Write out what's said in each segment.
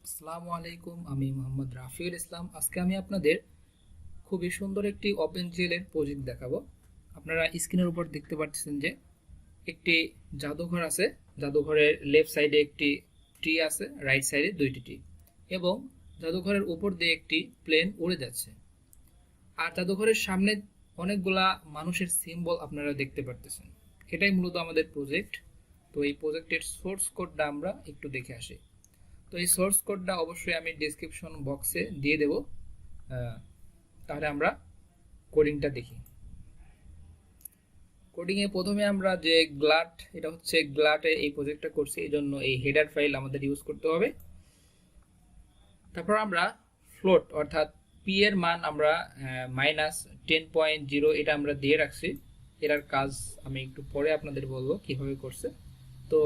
আসসালামু আলাইকুম, আমি মোহাম্মদ রাফিউল ইসলাম। আজকে আমি আপনাদের খুবই সুন্দর একটি OpenGL এর প্রজেক্ট দেখাবো। আপনারা স্ক্রিনের উপর দেখতে পাচ্ছেন যে একটি জাদুঘর আছে। জাদুঘরের লেফট সাইডে একটি ট্রি আছে, রাইট সাইডে দুইটি ট্রি, এবং জাদুঘরের উপর দিয়ে একটি প্লেন উড়ে যাচ্ছে। আর জাদুঘরের সামনে অনেকগুলা মানুষের সিম্বল আপনারা দেখতে পারতেছেন। এটাই মূলত আমাদের প্রজেক্ট। তো এই প্রজেক্টের সোর্স কোডটা আমরা একটু দেখে আসি। তো এই সোর্স কোডটা অবশ্যই আমি ডেসক্রিপশন বক্সে দিয়ে দেব। তাহলে আমরা কোডিংটা দেখি। কোডিংয়ে প্রথমে আমরা যে গ্লাট, এটা হচ্ছে গ্লাটে এই প্রজেক্টটা করছি, এই জন্য এই হেডার ফাইল আমাদের ইউজ করতে হবে। তারপর আমরা ফ্লোট অর্থাৎ পি এর মান আমরা -10.0 এটা আমরা দিয়ে রাখছি। এটার কাজ আমি একটু পরে আপনাদের বলবো কিভাবে করছে। তো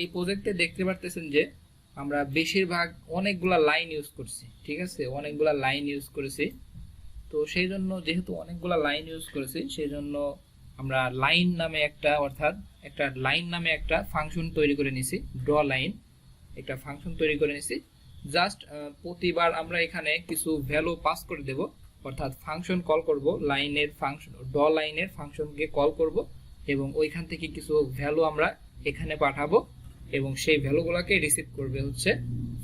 এই প্রজেক্টে দেখতে পারতেছেন যে আমরা বেশিরভাগ অনেকগুলা লাইন ইউজ করছি, ঠিক আছে, অনেকগুলা লাইন ইউজ করেছি। তো সেই জন্য যেহেতু অনেকগুলা লাইন ইউজ করেছি, সেই জন্য আমরা লাইন নামে একটা ফাংশন তৈরি করে নিছি। ড্র লাইন একটা ফাংশন তৈরি করে নিছি। জাস্ট প্রতিবার আমরা এখানে কিছু ভ্যালু পাস করে দেব, অর্থাৎ ফাংশন কল করব, লাইনের ফাংশন ড্র লাইনের ফাংশনকে কল করব, এবং ওইখান থেকে কিছু ভ্যালু আমরা এখানে পাঠাবো, এবং সেই ভ্যালুগুলোকে রিসিভ করবে হচ্ছে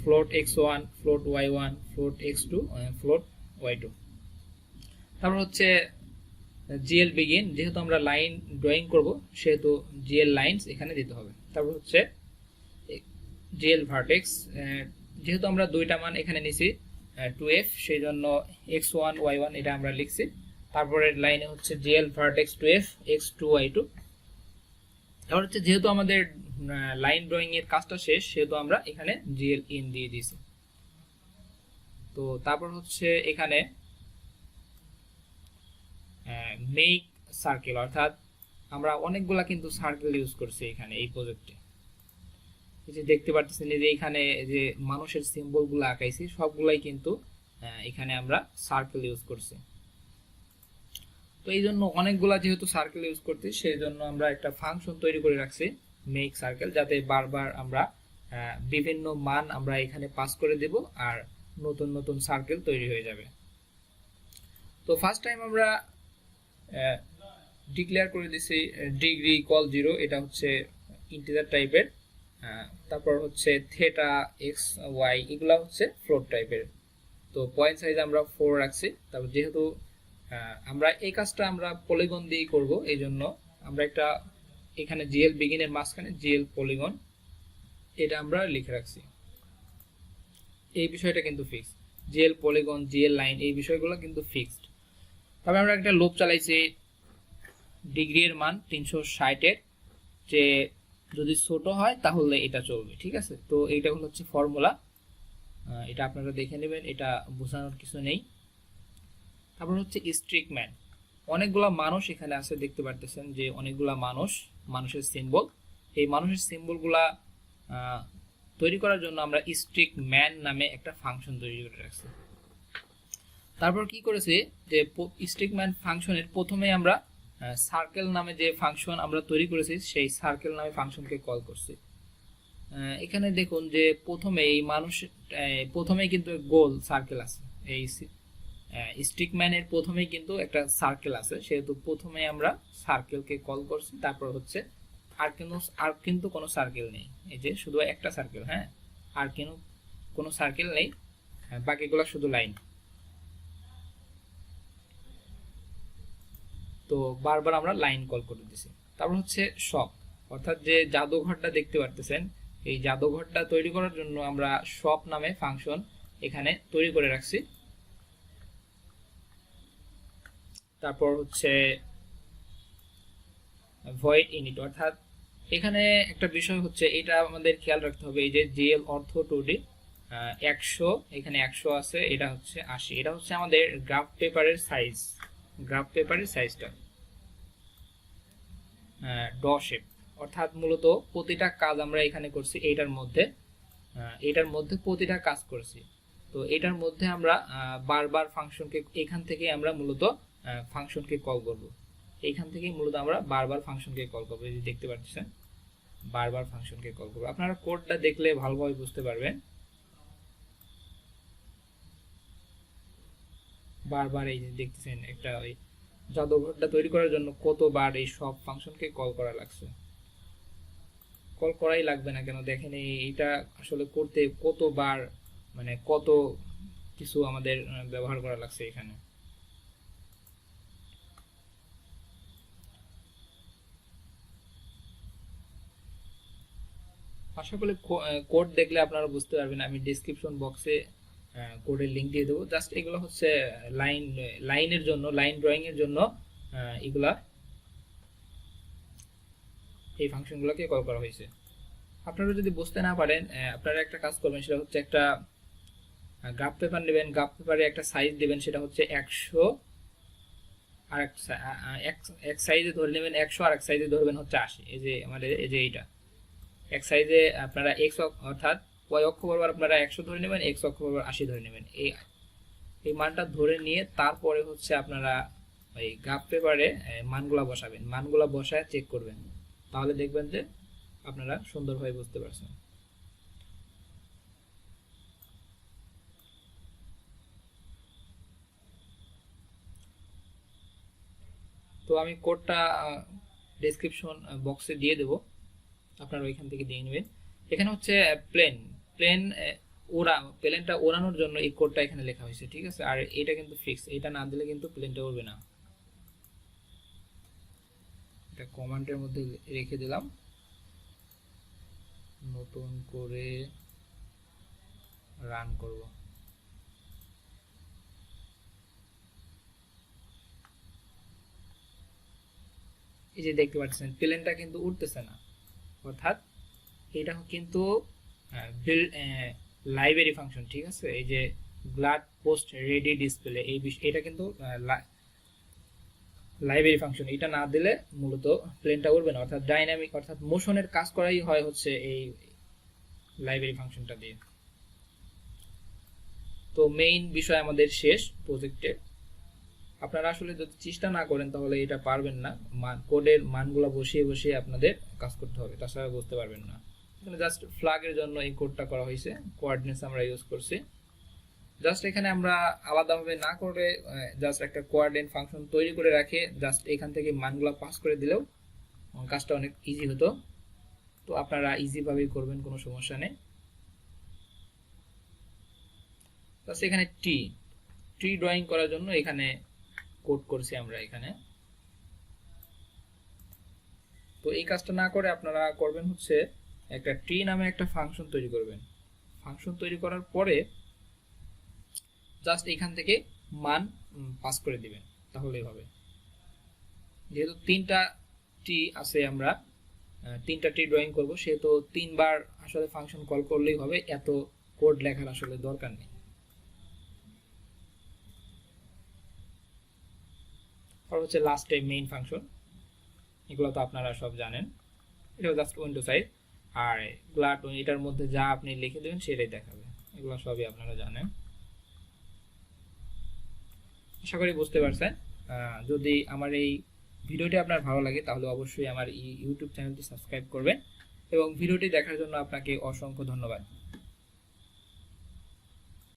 float x1, float y1, float x2, float y2। তারপর হচ্ছে জিএল বিগিন, যেহেতু আমরা লাইন ড্রয়িং করব সেহেতু জিএল লাইনস এখানে দিতে হবে। তারপর হচ্ছে জিএল ভার্টেক্স, যেহেতু আমরা দুইটা মান এখানে নিছি 2f, সেই জন্য x1 y1 এটা আমরা লিখছি। তারপরে লাইনে হচ্ছে GL vertex 2f x2 y2। তারপর হচ্ছে যেহেতু আমাদের লাইন ড্রয়িং এর কাজটা শেষ, সেহেতু আমরা এখানে জিএল ইন দিয়ে দিয়েছি। তো তারপর হচ্ছে এখানে মেক সার্কেল, অর্থাৎ আমরা অনেকগুলা কিন্তু সার্কেল ইউজ করছি এখানে এই প্রজেক্টে। এই যে দেখতে পাচ্ছেন যে এখানে যে মানুষের সিম্বলগুলো আঁকাইছি সবগুলাই কিন্তু এখানে আমরা সার্কেল ইউজ করছি। তো এই জন্য অনেকগুলা যেহেতু সার্কেল ইউজ করছি, সেই জন্য আমরা একটা ফাংশন তৈরি করে রাখছি মেক সার্কেল, যাতে বারবার আমরা বিভিন্ন মান আমরা এখানে পাস করে দেব আর নতুন নতুন সার্কেল তৈরি হয়ে যাবে। তো ফার্স্ট টাইম আমরা ডিক্লেয়ার করে দিছি ডিগ্রি ইকুয়াল 0, এটা হচ্ছে ইন্টিজার টাইপের। তারপর হচ্ছে থেটা এক্স ওয়াই এগুলা হচ্ছে ফ্লোট টাইপের। তো পয়েন্ট সাইজ আমরা 4 রাখছি। তারপর যেহেতু আমরা এই কাজটা আমরা পলিগন দিয়ে করব, এই জন্য আমরা একটা এখানে জিএল বিগিনের মাঝখানে জিএল পলিগন এটা আমরা লিখে রাখছি। এই বিষয়টা কিন্তু fixed, GL polygon, GL line, এই বিষয়গুলো কিন্তু ফিক্সড। তবে আমরা একটা লুপ চালাইছি ডিগ্রি এর মান 360 এর, যে যদি ছোট হয় তাহলে এটা চলবে, ঠিক আছে। তো এইটা হচ্ছে ফর্মুলা, এটা আপনারা দেখে নেবেন, এটা বোঝানোর কিছু নেই। তারপর হচ্ছে স্ট্রিক্ট ম্যান, অনেকগুলা মানুষ এখানে আছে, দেখতে পারতেছেন যে অনেকগুলা মানুষের সিম্বল। এই মানুষের সিম্বলগুলা তৈরি করার জন্য আমরা স্ট্রিক্ট ম্যান নামে একটা ফাংশন তৈরি করে রাখছি। তারপর কি করেছি যে স্ট্রিক্ট ম্যান ফাংশনের প্রথমে আমরা সার্কেল নামে যে ফাংশন আমরা তৈরি করেছি, সেই সার্কেল নামে ফাংশনকে কল করছি। এখানে দেখুন যে প্রথমে এই প্রথমে কিন্তু গোল সার্কেল আছে, এই স্ট্রিক্ট ম্যানের প্রথমেই কিন্তু একটা সার্কেল আছে, সেহেতু প্রথমে আমরা সার্কেলকে কল করছি। তারপর হচ্ছে আর কিন্তু কোনো সার্কেল নেই, এই যে শুধু একটা সার্কেল, হ্যাঁ, আর কোনো সার্কেল নেই, বাকিগুলো শুধু লাইন। তো বারবার আমরা লাইন কল করে দিছি। তারপর হচ্ছে শপ, অর্থাৎ যে জাদুঘরটা দেখতে পারতেছেন, এই জাদুঘরটা তৈরি করার জন্য আমরা শপ নামে ফাংশন এখানে তৈরি করে রাখছি। তারপর হচ্ছে ভয়েড ইনিট, অর্থাৎ এখানে একটা বিষয় হচ্ছে এটা আমাদের খেয়াল রাখতে হবে, এই যে জিএল অর্থ 2D 100, এখানে 100 আছে, এটা হচ্ছে 80, এটা হচ্ছে আমাদের গ্রাফ পেপারের সাইজটা। ড শেপ, অর্থাৎ মূলত প্রতিটা কাজ আমরা এখানে করছি এটার মধ্যে প্রতিটা কাজ করছি। তো এটার মধ্যে আমরা বারবার ফাংশনকে এখান থেকে আমরা মূলত ফাংশনকে কল করব, এইখান থেকে মূলত আমরা বারবার ফাংশনকে কল করব। এই যে দেখতে পাচ্ছেন বারবার ফাংশনকে কল করব, আপনারা কোডটা দেখলে ভালোভাবে বুঝতে পারবেন। বারবার এই যে দেখতেছেন একটা ওই জাদুঘরটা তৈরি করার জন্য কতবার এই সব ফাংশনকে কল করা লাগছে। কল করাই লাগবে না কেন, দেখেন এইটা আসলে করতে কতবার মানে কত কিছু আমাদের ব্যবহার করা লাগছে এখানে। আশা করি কোড দেখলে আপনারা বুঝতে পারবেন। আমি ডেসক্রিপশন বক্সে কোডের লিংক দিয়ে দেবো। জাস্ট এগুলো হচ্ছে লাইনের জন্য, লাইন ড্রয়িং এর জন্য এগুলা এই ফাংশনগুলোকে কল করা হয়েছে। আপনারা যদি বুঝতে না পারেন আপনারা একটা কাজ করবেন, সেটা হচ্ছে একটা গ্রাফ পেপার নেবেন, গ্রাফ পেপারে একটা সাইজ দেবেন, সেটা হচ্ছে 100, আর এক সাইজে ধরে নেবেন 100, আর এক সাইজে ধরবেন হচ্ছে 80। এই যে আমাদের এই যে এইটা এক সাইজে আপনারা x অর্থাৎ y অক্ষ বরাবর আপনারা 100 ধরে নেবেন, x অক্ষ বরাবর 80 ধরে নেবেন। এই মানটা ধরে নিয়ে তারপরে হচ্ছে আপনারা ওই গ্রাফ পেপারে মানগুলা বসাবেন, মানগুলা বসায় চেক করবেন, তাহলে দেখবেন যে আপনারা সুন্দরভাবে বুঝতে পারছেন। তো আমি কোডটা ডেসক্রিপশন বক্সে দিয়ে দেব, আপনারা ওইখান থেকে দিয়ে নেবেন। এখানে হচ্ছে প্লেনটা ওড়ানোর জন্য এই কোডটা এখানে লেখা হয়েছে, ঠিক আছে। আর এটা কিন্তু ফিক্স, এটা না দিলে কিন্তু প্লেনটা উড়বে না। এটা কমান্ডের মধ্যে রেখে দিলাম, নতুন করে রান করব। এই যে দেখতে পাচ্ছেন প্লেনটা কিন্তু উঠতেছে না, অর্থাৎ এটা কিন্তু লাইব্রেরি ফাংশন, ঠিক আছে। এই যে গ্লাড পোস্ট রেডি ডিসপ্লে, এটা কিন্তু লাইব্রেরি ফাংশন। এটা না দিলে মূলত প্লেনটা উড়বে না, অর্থাৎ ডাইনামিক অর্থাৎ মোশনের কাজ করাই হয় হচ্ছে এই লাইব্রেরি ফাংশনটা দিয়ে। তো মেইন বিষয় আমাদের শেষ প্রজেক্টে। আপনারা আসলে যদি চেষ্টা না করেন তাহলে এটা পারবেন না, কোডের মানগুলো বসিয়ে বসিয়ে আপনাদের কাজ করতে হবে, তাছাড়া বুঝতে পারবেন না। এখানে জাস্ট ফ্ল্যাগের জন্য এই কোডটা করা হয়েছে, কোঅর্ডিনেটস আমরা ইউজ করছি। জাস্ট এখানে আমরা আলাদাভাবে না করে জাস্ট একটা কোঅর্ডিনেট ফাংশন তৈরি করে রাখে জাস্ট এখান থেকে মানগুলো পাস করে দিলেও কাজটা অনেক ইজি হতো। তো আপনারা ইজিভাবেই করবেন, কোনো সমস্যা নেই। জাস্ট এখানে ট্রি ড্রয়িং করার জন্য এখানে কোড করছি আমরা এখানে। তো এই কাজটা না করে আপনারা করবেন হচ্ছে একটা ট্রি নামে একটা ফাংশন তৈরি করবেন। ফাংশন তৈরি করার পরে জাস্ট এখান থেকে মান পাস করে দিবেন, তাহলেই হবে। যেহেতু 3টা ট্রি আছে, আমরা 3টা ট্রি ড্রয়িং করব, সেহেতু 3বার আসলে ফাংশন কল করলেই হবে, এত কোড লেখার আসলে দরকার নেই। আর হচ্ছে লাস্টে মেইন ফাংশন, এগুলো তো আপনারা সব জানেন। এটা জাস্ট উইন্ডো সাইজ, আর গ্লাড এটার মধ্যে যা আপনি লিখে দেবেন সেটাই দেখাবে, এগুলো সবই আপনারা জানেন। আশা করি বুঝতে পারছেন। যদি আমার এই ভিডিওটি আপনার ভালো লাগে তাহলে অবশ্যই আমার ইউটিউব চ্যানেলটি সাবস্ক্রাইব করবেন, এবং ভিডিওটি দেখার জন্য আপনাকে অসংখ্য ধন্যবাদ।